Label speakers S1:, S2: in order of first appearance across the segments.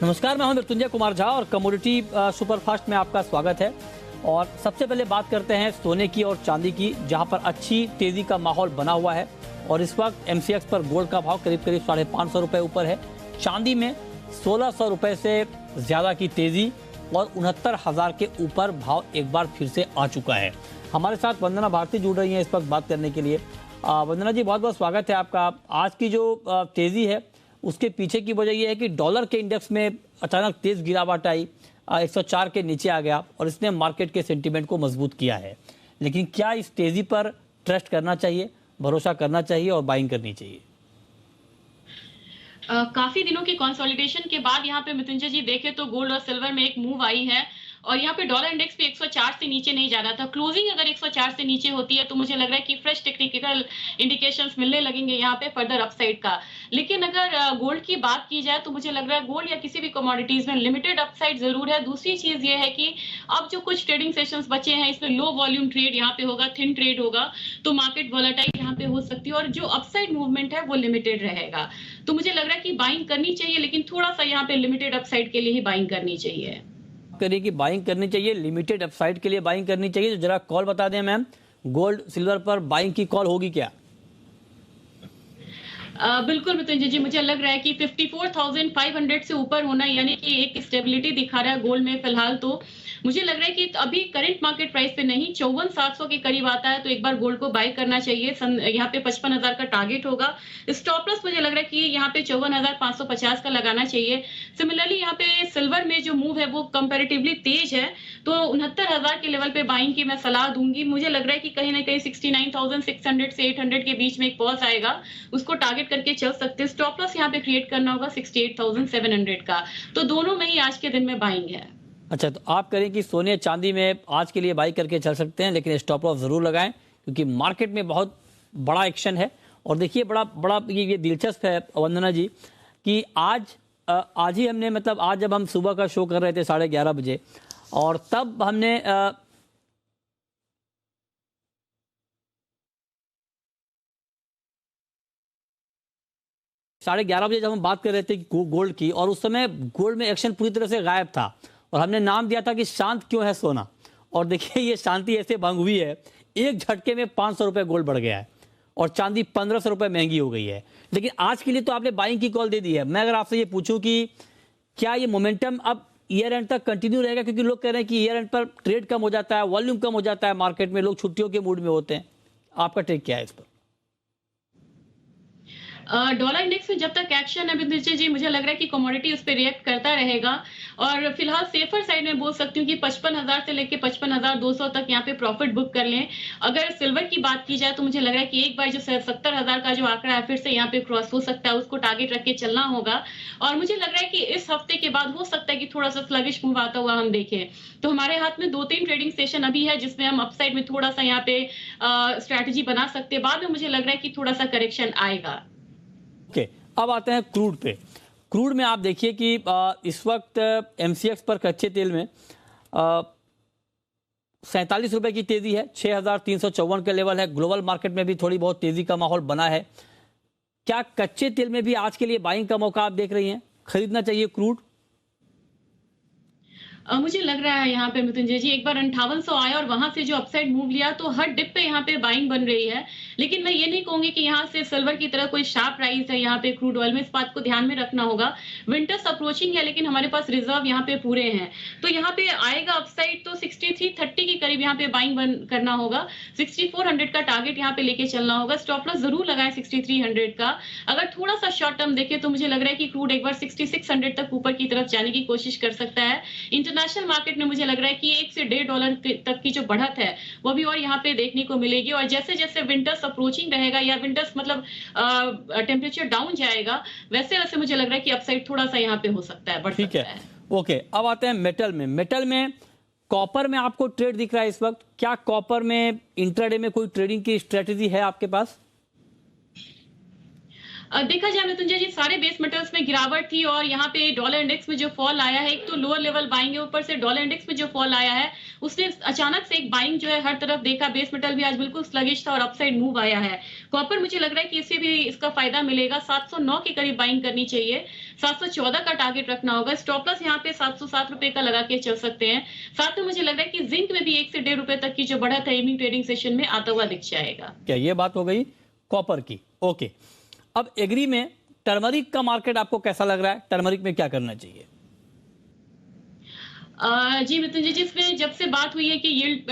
S1: नमस्कार, मैं हूं मृत्युंजय कुमार झा और कमोडिटी सुपरफास्ट में आपका स्वागत है। और सबसे पहले बात करते हैं सोने की और चांदी की, जहां पर अच्छी तेजी का माहौल बना हुआ है। और इस वक्त MCX पर गोल्ड का भाव करीब करीब 550 रुपये ऊपर है। चांदी में 1600 रुपये से ज़्यादा की तेजी और 69,000 के ऊपर भाव एक बार फिर से आ चुका है। हमारे साथ वंदना भारती जुड़ रही हैं इस वक्त बात करने के लिए। वंदना जी, बहुत बहुत स्वागत है आपका। आज की जो तेज़ी है उसके पीछे की वजह यह है कि डॉलर के इंडेक्स में अचानक तेज गिरावट आई, 104 के नीचे आ गया और इसने मार्केट के सेंटीमेंट को मजबूत किया है। लेकिन क्या इस तेजी पर ट्रस्ट करना चाहिए, भरोसा करना चाहिए और बाइंग करनी चाहिए?
S2: काफी दिनों की कंसोलिडेशन के बाद यहाँ पे मृत्युंजय जी देखे तो गोल्ड और सिल्वर में एक मूव आई है और यहाँ पे डॉलर इंडेक्स भी 104 से नीचे नहीं जा रहा था। क्लोजिंग अगर 104 से नीचे होती है तो मुझे लग रहा है कि फ्रेश टेक्निकल इंडिकेशंस मिलने लगेंगे यहाँ पे फर्दर अपसाइड का। लेकिन अगर गोल्ड की बात की जाए तो मुझे लग रहा है गोल्ड या किसी भी कमोडिटीज में लिमिटेड अपसाइड जरूर है। दूसरी चीज ये है कि अब जो कुछ ट्रेडिंग सेशंस बचे हैं इसमें लो वॉल्यूम ट्रेड यहाँ पे होगा, थिन ट्रेड होगा, तो मार्केट वोलेटाइल यहाँ पे हो सकती है और जो अपसाइड मूवमेंट है वो लिमिटेड रहेगा। तो मुझे लग रहा है कि बाइंग करनी चाहिए, लेकिन थोड़ा सा यहाँ पे लिमिटेड अपसाइड के लिए ही बाइंग करनी चाहिए।
S1: करिए कि बाइंग करनी चाहिए, लिमिटेड अपसाइड के लिए बाइंग करनी चाहिए। तो जरा कॉल बता दें मैम, गोल्ड सिल्वर पर बाइंग की कॉल होगी क्या?
S2: बिल्कुल मृत्युंजय जी, मुझे लग रहा है कि 54,500 से ऊपर होना यानी कि एक स्टेबिलिटी दिखा रहा है गोल्ड में फिलहाल। तो मुझे लग रहा है कि अभी करंट मार्केट प्राइस पे नहीं 54,700 के करीब आता है तो एक बार गोल्ड को बाय करना चाहिए। यहाँ पे 55,000 का टारगेट होगा। स्टॉप लॉस मुझे लग रहा है कि यहाँ पे 54,550 का लगाना चाहिए। सिमिलरली यहाँ पे सिल्वर में जो मूव है वो कंपेरेटिवली तेज है, तो 69,000 के लेवल पे बाइंग की मैं सलाह दूंगी। मुझे लग रहा है कि कहीं ना कहीं 69,600 से 800 के बीच में एक पॉज आएगा, उसको टारगेट करके चल सकते हैं। स्टॉप लॉस यहाँ पे क्रिएट करना होगा 68,700 का। तो दोनों में ही आज के दिन में बाइंग है।
S1: अच्छा, तो आप करें कि सोने चांदी में आज के लिए बाई करके चल सकते हैं, लेकिन स्टॉप लॉस जरूर लगाएं क्योंकि मार्केट में बहुत बड़ा एक्शन है। और देखिए, बड़ा बड़ा ये दिलचस्प है वंदना जी कि आज ही हमने, मतलब आज जब हम सुबह का शो कर रहे थे 11:30 बजे, और तब हमने 11:30 बजे जब हम बात कर रहे थे गोल्ड की, और उस समय गोल्ड में एक्शन पूरी तरह से गायब था और हमने नाम दिया था कि शांत क्यों है सोना। और देखिए, ये शांति ऐसे भंग हुई है, एक झटके में 500 रुपये गोल्ड बढ़ गया है और चांदी 1500 रुपये महंगी हो गई है। लेकिन आज के लिए तो आपने बाइंग की कॉल दे दी है। मैं अगर आपसे ये पूछूं कि क्या ये मोमेंटम अब ईयर एंड तक कंटिन्यू रहेगा, क्योंकि लोग कह रहे हैं कि ईयर एंड पर ट्रेड कम हो जाता है, वॉल्यूम कम हो जाता है मार्केट में, लोग छुट्टियों के मूड में होते हैं। आपका टेक क्या है इस पर?
S2: डॉलर इंडेक्स में जब तक एक्शन है मृत्युंजय जी, मुझे लग रहा है कि कमोडिटी उस पर रिएक्ट करता रहेगा। और फिलहाल सेफर साइड में बोल सकती हूँ कि 55,000 से लेके 55,200 तक यहाँ पे प्रॉफिट बुक कर लें। अगर सिल्वर की बात की जाए तो मुझे लग रहा है कि एक बार जो 70,000 का जो आंकड़ा है फिर से यहाँ पे क्रॉस हो सकता है, उसको टारगेट रख के चलना होगा। और मुझे लग रहा है कि इस हफ्ते के बाद हो सकता है कि थोड़ा सा स्लगिश मूव आता हुआ हम देखें। तो हमारे हाथ में 2-3 ट्रेडिंग सेशन अभी है जिसमें हम अपसाइड में थोड़ा सा यहाँ पे स्ट्रैटेजी बना सकते हैं। बाद में मुझे लग रहा है कि थोड़ा सा करेक्शन आएगा।
S1: ओके, अब आते हैं क्रूड पे। क्रूड में आप देखिए कि इस वक्त MCX पर कच्चे तेल में 47 रुपए की तेजी है, 6,354 के लेवल है। ग्लोबल मार्केट में भी थोड़ी बहुत तेजी का माहौल बना है। क्या कच्चे तेल में भी आज के लिए बाइंग का मौका आप देख रही हैं? खरीदना चाहिए क्रूड?
S2: मुझे लग रहा है यहाँ पे मृत्युंजय जी एक बार 5800 आया और वहां से जो अपसाइड मूव लिया तो हर डिप पे यहाँ पे बाइंग बन रही है। लेकिन मैं ये नहीं कहूंगी कि यहाँ से सिल्वर की तरह कोई शार्प राइज है यहाँ पे क्रूड ऑयल में, इस बात को ध्यान में रखना होगा। विंटर्स अप्रोचिंग है लेकिन हमारे पास रिजर्व यहाँ पे पूरे हैं, तो यहाँ पे आएगा अपसाइड तो 6330 के करीब यहाँ पे बाइंग करना होगा। 6400 का टारगेट यहाँ पे लेके चलना होगा। स्टॉप लॉस जरूर लगाए 6300 का। अगर थोड़ा सा शॉर्ट टर्म देखे तो मुझे लग रहा है कि क्रूड एक बार 6600 तक ऊपर की तरफ जाने की कोशिश कर सकता है। इंटरनेशनल मार्केट में मुझे लग रहा है कि $1 से $1.5 तक की जो बढ़त है वो भी और यहाँ पे देखने को मिलेगी। और जैसे जैसे विंटर्स अप्रोचिंग रहेगा या विंटर्स मतलब टेम्परेचर डाउन जाएगा, वैसे वैसे मुझे लग रहा है कि अपसाइड थोड़ा सा यहाँ पे हो सकता है, बढ़
S1: ठीक
S2: सकता
S1: है,
S2: है।
S1: ओके। अब आते हैं मेटल में। मेटल में कॉपर में आपको ट्रेड दिख रहा है इस वक्त। क्या कॉपर में इंट्राडे में कोई ट्रेडिंग की स्ट्रेटेजी है आपके पास?
S2: देखा जाए मृत्युंजय जी, सारे बेस मेटल्स में गिरावट थी और यहाँ पे डॉलर इंडेक्स में जो फॉल आया है, एक तो लोअर लेवल बाइंग है, ऊपर से डॉलर इंडेक्स में जो फॉल आया है उसने अचानक से एक बाइंग जो है हर तरफ देखा। बेस मेटल भी आज बिल्कुल स्लगिश था और अपसाइड मूव आया है। कॉपर मुझे लग रहा है कि इससे भी इसका फायदा मिलेगा। 709 के करीब बाइंग करनी चाहिए, 714 का टारगेट रखना होगा। स्टॉप लॉस यहाँ पे 707 रुपए का लगा के चल सकते हैं। साथ में मुझे लग रहा है कि जिंक में भी 1 से 1.5 रुपए तक की जो बढ़त है इवनिंग ट्रेडिंग सेशन में आता हुआ दिख जाएगा।
S1: क्या ये बात हो गई कॉपर की? ओके, अब एग्री में टर्मरिक का मार्केट आपको कैसा लग रहा है? टर्मरिक में क्या करना चाहिए?
S2: जी मृत्युंजय जी, इसमें जब से बात हुई है कि यील्ड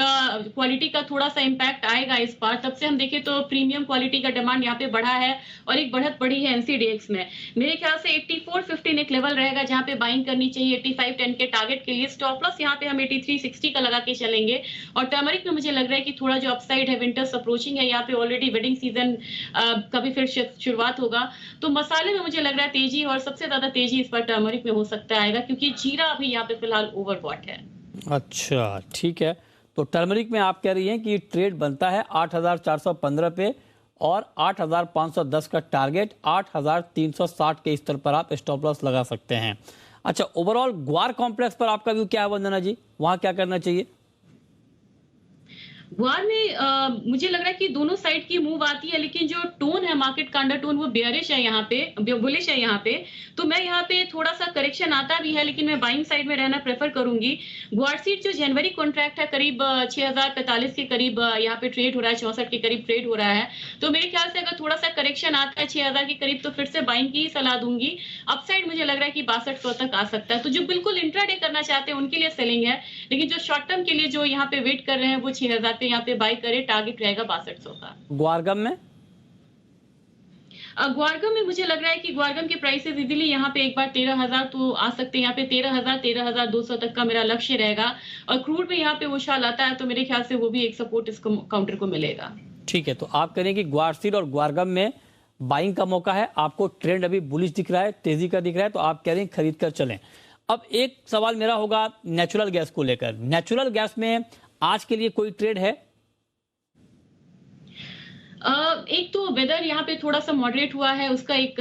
S2: क्वालिटी का थोड़ा सा इम्पैक्ट आएगा इस बार, तब से हम देखें तो प्रीमियम क्वालिटी का डिमांड यहाँ पे बढ़ा है और एक बढ़त बढ़ी है एनसीडीएक्स में। मेरे ख्याल से 84.15 एक लेवल रहेगा जहाँ पे बाइंग करनी चाहिए 85.10 के टारगेट के लिए। स्टॉप लॉस यहाँ पे हम 83.60 का लगा के चलेंगे। और टर्मरिक में मुझे लग रहा है कि थोड़ा जो अपसाइड है, विंटर्स अप्रोचिंग है, यहाँ पे ऑलरेडी वेडिंग सीजन का भी फिर शुरुआत होगा। तो मसाले में मुझे लग रहा है तेजी, और सबसे ज्यादा तेजी इस बार टर्मरिक में हो सकता है क्योंकि जीरा अभी यहाँ पे फिलहाल ओवर बॉट है।
S1: अच्छा, ठीक है। तो टर्मरिक में आप कह रही हैं कि ट्रेड बनता है 8,415 पे और 8,510 का टारगेट, 8,360 के स्तर पर आप स्टॉप लॉस लगा सकते हैं। अच्छा, ओवरऑल ग्वार कॉम्प्लेक्स पर आपका व्यू क्या है वंदना जी? वहां क्या करना चाहिए?
S2: ग्वार में मुझे लग रहा है कि दोनों साइड की मूव आती है, लेकिन जो टोन है मार्केट का, अंडर टोन, वो बेयरिश है यहाँ पे, बुलिश है यहाँ पे। तो मैं यहाँ पे थोड़ा सा करेक्शन आता भी है, लेकिन मैं बाइंग साइड में रहना प्रेफर करूंगी। ग्वार सीट जो जनवरी कॉन्ट्रैक्ट है करीब 6,045 के करीब यहाँ पे ट्रेड हो रहा है, 64 के करीब ट्रेड हो रहा है। तो मेरे ख्याल से अगर थोड़ा सा करेक्शन आता है 6,000 के करीब तो फिर से बाइंग की ही सलाह दूंगी। अपसाइड मुझे लग रहा है कि 6200 तक आ सकता है। तो जो बिल्कुल इंट्राडे करना चाहते हैं उनके लिए सेलिंग है, लेकिन जो शॉर्ट टर्म के लिए जो यहाँ पे वेट कर रहे हैं वो 6,000 पे यहाँ पे बाय करे। टारगेट रहेगा 6200 का।
S1: ग्वारगम में
S2: ग्वारगम में मुझे लग रहा है कि ग्वारगम के प्राइसेस इजीली यहाँ पे एक बार 13,000 तो आ सकते हैं। यहाँ पे 13,000 13,200 तक का मेरा लक्ष्य रहेगा। और क्रूड में यहाँ पे उछाल आता है तो मेरे ख्याल से वो भी एक सपोर्ट इस काउंटर को मिलेगा।
S1: ठीक है, तो आप कह रहे हैं कि ग्वारसीड और ग्वारगम में बाइंग का मौका है, आपको ट्रेंड अभी बुलिश दिख रहा है, तेजी का दिख रहा है, तो आप कह रहे हैं खरीद कर चलें। अब एक सवाल मेरा होगा नेचुरल गैस को लेकर। नेचुरल गैस में आज के लिए कोई ट्रेड है?
S2: एक तो वेदर यहाँ पे थोड़ा सा मॉडरेट हुआ है, उसका एक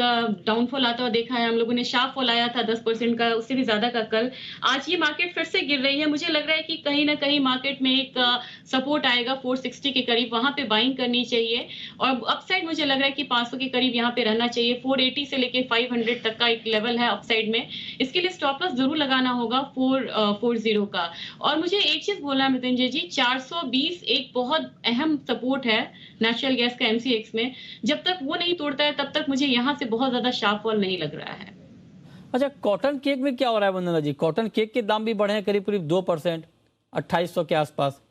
S2: डाउनफॉल आता हुआ देखा है हम लोगों ने। शार्प फॉल आया था 10% का, उससे भी ज्यादा का कल। आज ये मार्केट फिर से गिर रही है। मुझे लग रहा है कि कहीं ना कहीं मार्केट में एक सपोर्ट आएगा 460 के करीब, वहां पे बाइंग करनी चाहिए। और अपसाइड मुझे लग रहा है कि 500 के करीब यहाँ पे रहना चाहिए। 480 से लेके 500 तक का एक लेवल है अपसाइड में, इसके लिए स्टॉप लॉस जरूर लगाना होगा 440 का। और मुझे एक चीज बोलना है मृत्युंजय जी, 420 एक बहुत अहम सपोर्ट है नेचुरल गैस का एमसीएक्स में। जब तक वो नहीं तोड़ता है तब तक मुझे यहां से बहुत ज्यादा शार्प फॉल नहीं लग रहा है।
S1: अच्छा, कॉटन केक में क्या हो रहा है वंदना जी? कॉटन केक के दाम भी बढ़े हैं करीब करीब 2%, 2800 के आसपास।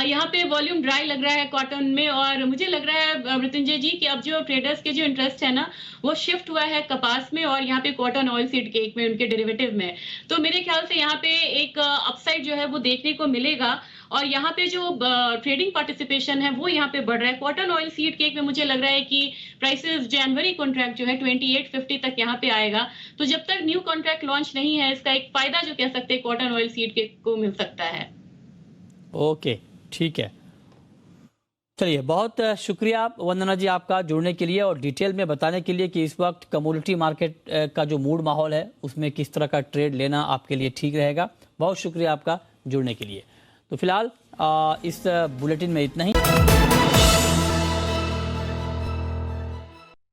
S2: यहाँ पे वॉल्यूम ड्राई लग रहा है कॉटन में। और मुझे लग रहा है मृत्युंजय जी कि अब जो ट्रेडर्स के जो इंटरेस्ट है ना, वो शिफ्ट हुआ है कपास में और यहाँ पे कॉटन ऑयल सीड केक में, उनके डेरिवेटिव में। तो मेरे ख्याल से यहाँ पे एक अपसाइड जो है वो देखने को मिलेगा। और यहाँ पे जो ट्रेडिंग पार्टिसिपेशन है वो यहाँ पे बढ़ रहा है। कॉटन ऑयल सीड केक में मुझे लग रहा है कि प्राइसेस जनवरी कॉन्ट्रैक्ट जो है 2850 तक यहाँ पे आएगा। तो जब तक न्यू कॉन्ट्रैक्ट लॉन्च नहीं है, इसका एक फायदा जो कह सकते हैं कॉटन ऑयल सीड केक को मिल सकता है।
S1: ओके, ठीक है। चलिए, बहुत शुक्रिया वंदना जी आपका जुड़ने के लिए और डिटेल में बताने के लिए कि इस वक्त कमोडिटी मार्केट का जो मूड माहौल है उसमें किस तरह का ट्रेड लेना आपके लिए ठीक रहेगा। बहुत शुक्रिया आपका जुड़ने के लिए। तो फिलहाल इस बुलेटिन में इतना ही।